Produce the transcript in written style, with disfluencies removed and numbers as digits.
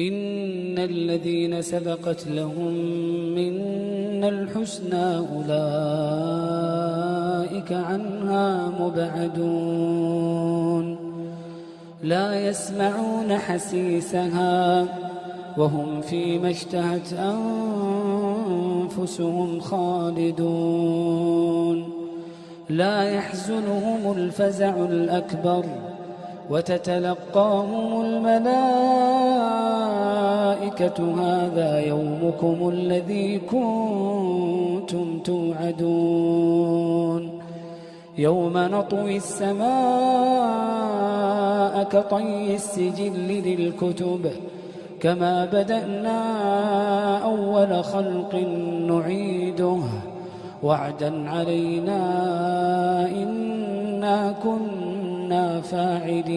إن الذين سبقت لهم منا الحسنى أولئك عنها مبعدون لا يسمعون حسيسها وهم فيما اشتهت أنفسهم خالدون لا يحزنهم الفزع الأكبر وتتلقاهم الملائكة هذا يومكم الذي كنتم توعدون يوم نطوي السماء كطي السجل للكتب كما بدأنا أول خلق نعيده وعدا علينا إنا كنا فاعلين